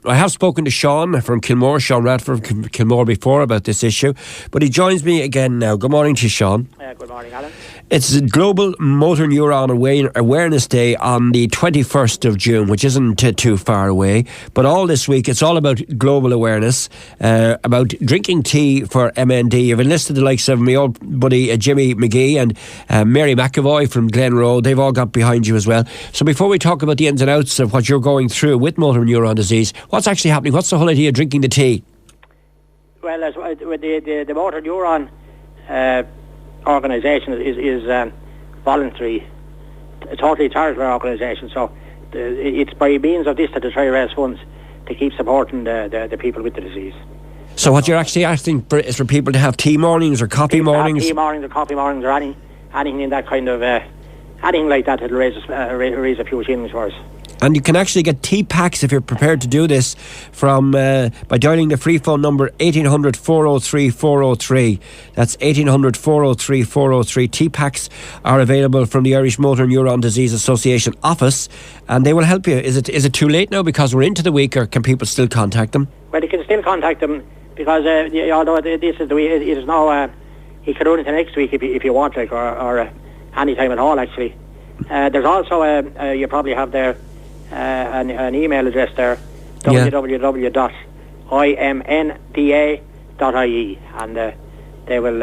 I have spoken to Sean from Kilmore, Sean Radford from Kilmore before about this issue, but he joins me again now. Good morning to you, Sean. Good morning, Alan. It's Global Motor Neurone Awareness Day on the 21st of June, which isn't too far away. But all this week, it's all about global awareness, about drinking tea for MND. You've enlisted the likes of my old buddy Jimmy McGee and Mary McAvoy from Glenroe. They've all got behind you as well. So before we talk about the ins and outs of what you're going through with Motor Neurone Disease, what's actually happening? What's the whole idea of drinking the tea? Well, the Motor Neurone organisation is voluntary, a totally charitable organisation. So it's by means of this that they try to raise funds to keep supporting the people with the disease. So what you're actually asking for is for people to have tea mornings or coffee mornings? Tea mornings or coffee mornings or anything in that kind of, anything like that that'll raise a few shillings for us. And you can actually get tea packs if you're prepared to do this from by dialing the free phone number 1800 403 403. That's 1800 403 403. Tea packs are available from the Irish Motor Neurone Disease Association office, and they will help you. Is it too late now because we're into the week, or can people still contact them? Well, you can still contact them because although this is the week, it is now. You can run into next week if you want, or any time at all. Actually, there's also you probably have there. An email address there, www.imnda.ie, and they will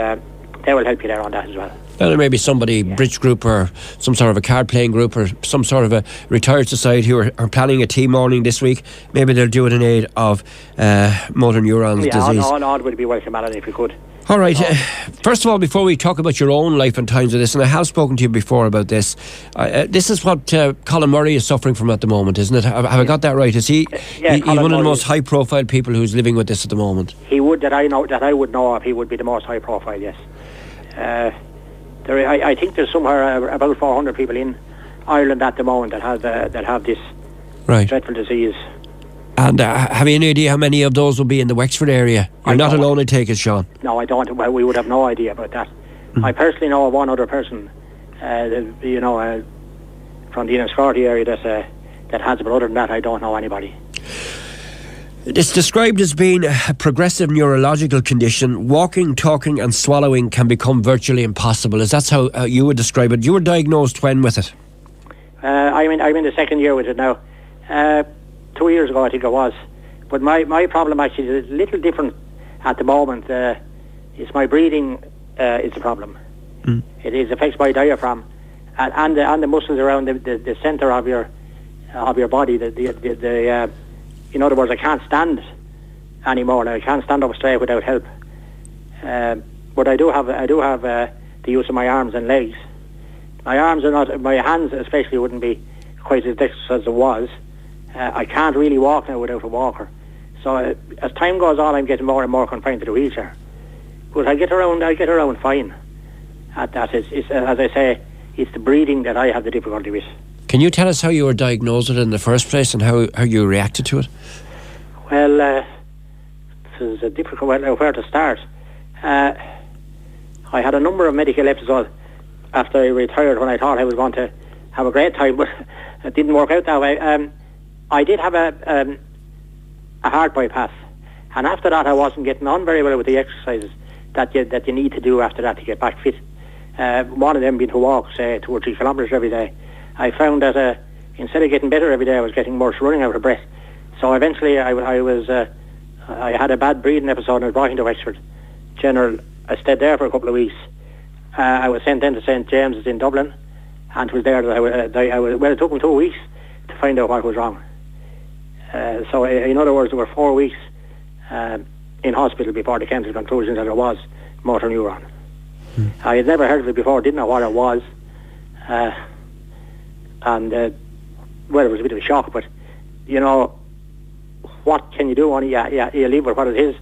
help you there on that as well. Well, there may be somebody, bridge group or some sort of a card playing group or some sort of a retired society who are planning a tea morning this week. Maybe they'll do it in aid of motor neuron disease. All would be welcome, Alan, if you could. All right. First of all, before we talk about your own life and times of this, and I have spoken to you before about this, this is what Colin Murray is suffering from at the moment, isn't it? Have I got that right? Is he? He's one of the most high-profile people who's living with this at the moment. He would, that I would know of. He would be the most high-profile. Yes. I think there's somewhere about 400 people in Ireland at the moment that have this dreadful disease. And have you any idea how many of those will be in the Wexford area? You're not alone, I take it, Sean. No, I don't. Well, we would have no idea about that. I personally know of one other person, from the Enniscorthy area that has, but other than that, I don't know anybody. It's described as being a progressive neurological condition. Walking, talking and swallowing can become virtually impossible. Is that how you would describe it? You were diagnosed when with it? I'm in the second year with it now. 2 years ago, I think it was. But my problem actually is a little different at the moment. It's my breathing is the problem. It affects my diaphragm and the muscles around the centre of your body. In other words, I can't stand anymore. I can't stand up straight without help. But I do have the use of my arms and legs. My arms are not. My hands especially wouldn't be quite as dexterous as it was. I can't really walk now without a walker. So as time goes on, I'm getting more and more confined to the wheelchair. But I get around fine. At that, it's as I say, it's the breathing that I have the difficulty with. Can you tell us how you were diagnosed with it in the first place and how you reacted to it? Well, it's a difficult one where to start. I had a number of medical episodes after I retired when I thought I was going to have a great time, but it didn't work out that way. I did have a heart bypass, and after that I wasn't getting on very well with the exercises that you need to do after that to get back fit. One of them being to walk, say, 2 or 3 kilometres every day. I found that instead of getting better every day, I was getting worse, running out of breath. So eventually I had a bad breathing episode and I was brought into Wexford General. I stayed there for a couple of weeks. I was sent then to St James's in Dublin, and it was there that it took me 2 weeks to find out what was wrong. So in other words, there were 4 weeks in hospital before they came to the conclusion that it was motor neuron. I had never heard of it before, didn't know what it was, and it was a bit of a shock, but what can you do? Only you live with what it is,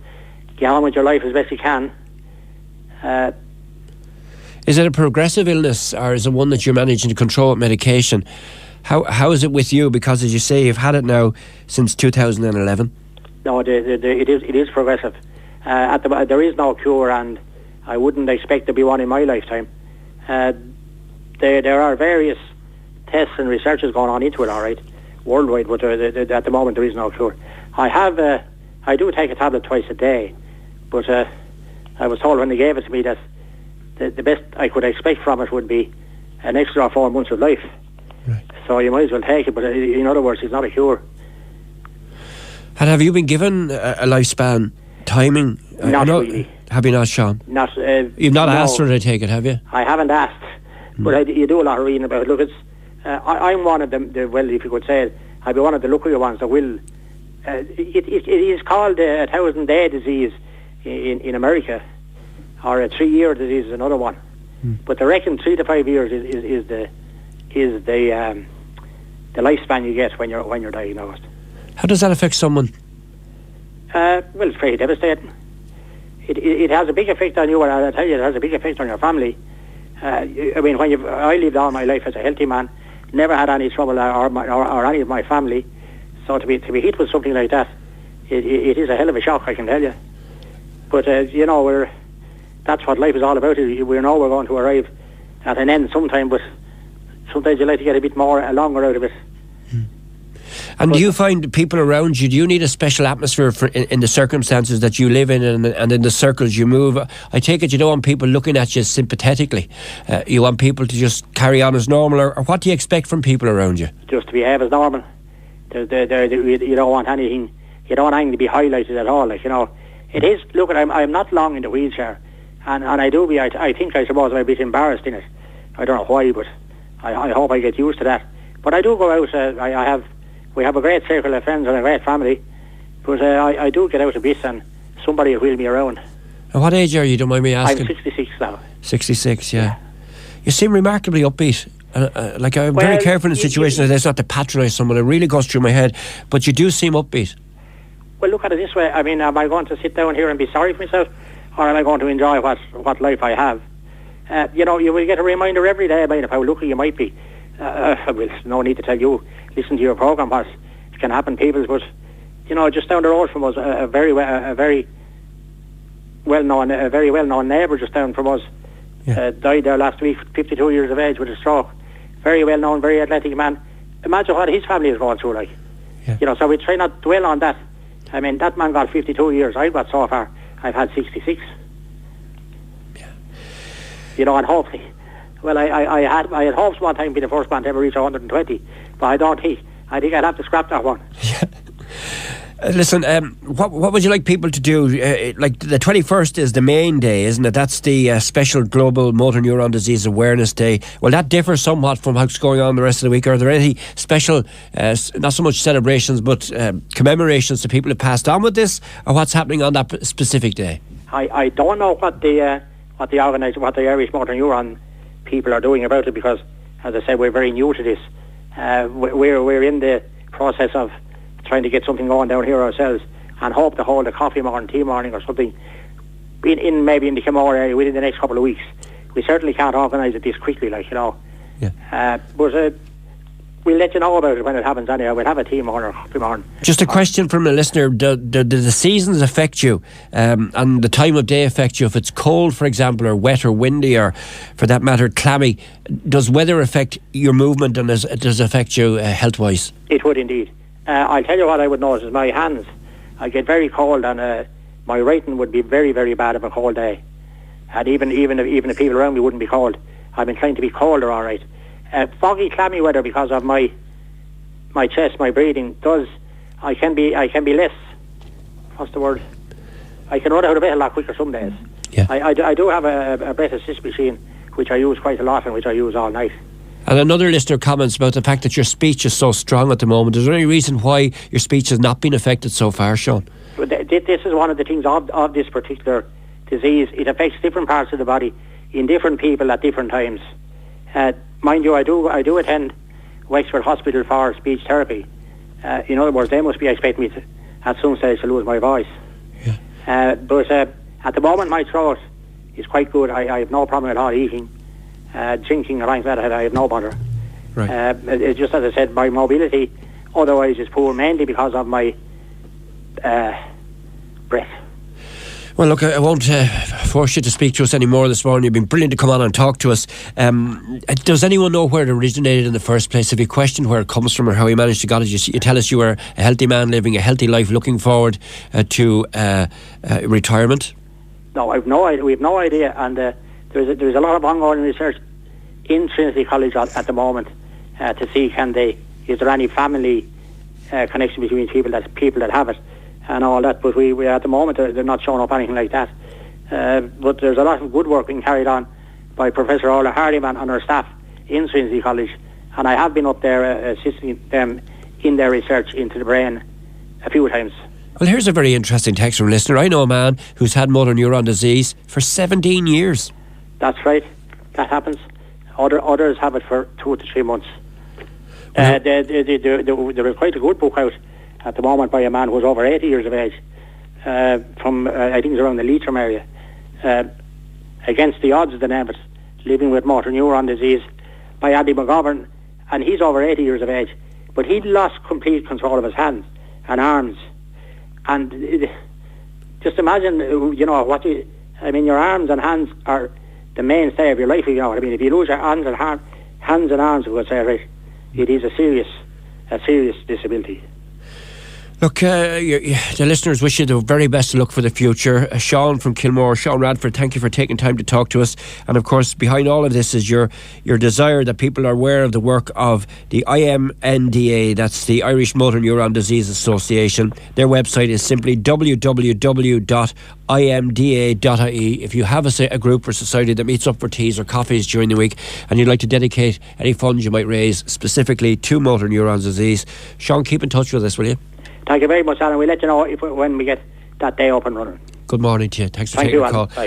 get on with your life as best you can. Is it a progressive illness, or is it one that you're managing to control with medication? How is it with you? Because as you say, you've had it now since 2011. No, it is progressive. There is no cure, and I wouldn't expect there to be one in my lifetime. There are various tests and researches going on into it, all right, worldwide, but at the moment there is no cure. I do take a tablet twice a day, but I was told when they gave it to me that the best I could expect from it would be an extra 4 months of life. Right. So you might as well take it, but in other words, it's not a cure. And have you been given a lifespan timing? Not really. Have you not, Sean? Not. You've not asked for it, I take it, have you? I haven't asked, but you do a lot of reading about it. Look, I'm one of them, well, if you could say it, I'd be one of the luckier ones that will. It is called a 1,000-day disease in America, or a 3-year disease is another one. But they reckon 3 to 5 years is the lifespan you get when you're diagnosed. How does that affect someone? Well, it's pretty devastating. It has a big effect on you, and I'll tell you, it has a big effect on your family. I mean, I lived all my life as a healthy man, never had any trouble or any of my family. So to be hit with something like that, it is a hell of a shock, I can tell you. But that's what life is all about. We know we're going to arrive at an end sometime, but sometimes you like to get a bit more longer out of it. And do you find people around you, do you need a special atmosphere in the circumstances that you live in and in the circles you move? I take it you don't want people looking at you sympathetically. You want people to just carry on as normal, or what do you expect from people around you? Just to behave as normal. You don't want anything. You don't want anything to be highlighted at all. It is. Look, I'm not long in the wheelchair, and I do be. I think I suppose I'm a bit embarrassed in it. I don't know why, but I hope I get used to that. But I do go out. We have a great circle of friends and a great family, but I do get out a bit, and somebody will wheel me around. And what age are you? Don't mind me asking. I'm 66 now. 66, yeah. You seem remarkably upbeat. I'm very careful in situations like this not to patronise someone. It really goes through my head, but you do seem upbeat. Well, look at it this way. I mean, am I going to sit down here and be sorry for myself, or am I going to enjoy what life I have? You will get a reminder every day about how lucky you might be. Well, no need to tell you. Listen to your programme, what can happen, people. But just down the road from us, a very well known neighbour just down from us died there last week, 52 years of age, with a stroke. Very well known, very athletic man. Imagine what his family is going through, like. Yeah. So we try not to dwell on that. I mean, that man got 52 years. I've got so far, I've had 66. Yeah. And hopefully. Well, I had hopes one time to be the first man to ever reach 120, but I think I'd have to scrap that one. Yeah. Listen, what would you like people to do? Like the 21st is the main day, isn't it? That's the special Global Motor Neurone Disease Awareness Day. Will that differ somewhat from what's going on the rest of the week? Are there any special, not so much celebrations, but commemorations to people who passed on with this, or what's happening on that specific day? I don't know what the Irish Motor Neurone people are doing about it, because, as I said, we're very new to this. We're in the process of trying to get something going down here ourselves, and hope to hold a coffee morning, tea morning or something maybe in the Kimore area within the next couple of weeks. We certainly can't organise it this quickly, Yeah. But we'll let you know about it when it happens anyway. We'll have a tea morning or coffee morning. Just a question from a listener. Do the seasons affect you, and the time of day affect you? If it's cold, for example, or wet or windy, or for that matter clammy, does weather affect your movement, and does it affect you health-wise? It would indeed. I'll tell you what I would notice. My hands, I get very cold, and my writing would be very, very bad of a cold day. And even the people around me wouldn't be cold. I'm inclined to be colder, all right. Foggy, clammy weather, because of my chest, my breathing, I can be less, what's the word? I can run out of bed a lot quicker some days. Yeah. I do have a breath assist machine, which I use quite a lot and which I use all night. And another listener comments about the fact that your speech is so strong at the moment. Is there any reason why your speech has not been affected so far, Sean? This is one of the things of this particular disease. It affects different parts of the body in different people at different times. Mind you, I do attend Wexford Hospital for speech therapy. In other words, they must be expecting me to, at some stage, to lose my voice. Yeah. But at the moment, my throat is quite good. I have no problem at all eating. Drinking or anything like that, I have no bother. Right. It's just, as I said, my mobility otherwise is poor, mainly because of my breath. Well, look, I won't force you to speak to us anymore this morning. You've been brilliant to come on and talk to us. Does anyone know where it originated in the first place? Have you questioned where it comes from or how you managed to get it? You tell us you were a healthy man living a healthy life, looking forward to retirement. No, I've no idea. We have no idea, and there's a lot of ongoing research in Trinity College at the moment to see is there any family connection between people that have it and all that. But we at the moment they're not showing up anything like that. But there's a lot of good work being carried on by Professor Orla Hardiman and her staff in Trinity College, and I have been up there assisting them in their research into the brain a few times. Well, here's a very interesting text from a listener. I know a man who's had motor neuron disease for 17 years. That's right. That happens. Others have it for 2 to 3 months. There is quite a good book out at the moment by a man who's over 80 years of age, from I think it's around the Leitrim area, Against the Odds, the name of it, Living with Motor Neurone Disease, by Andy McGovern, and he's over 80 years of age, but he'd lost complete control of his hands and arms, and just imagine, your arms and hands are the mainstay of your life. You know what I mean? If you lose your hands and arms, we would say, right, it is a serious disability. Look, the listeners wish you the very best of luck for the future. Sean from Kilmore, Sean Radford, thank you for taking time to talk to us. And of course, behind all of this is your desire that people are aware of the work of the IMNDA, that's the Irish Motor Neurone Disease Association. Their website is simply www.imda.ie. If you have a group or society that meets up for teas or coffees during the week and you'd like to dedicate any funds you might raise specifically to motor neurone disease, Sean, keep in touch with us, will you? Thank you very much, Alan. We'll let you know when we get that day up and running. Good morning to you. Thanks for taking the call. Bye.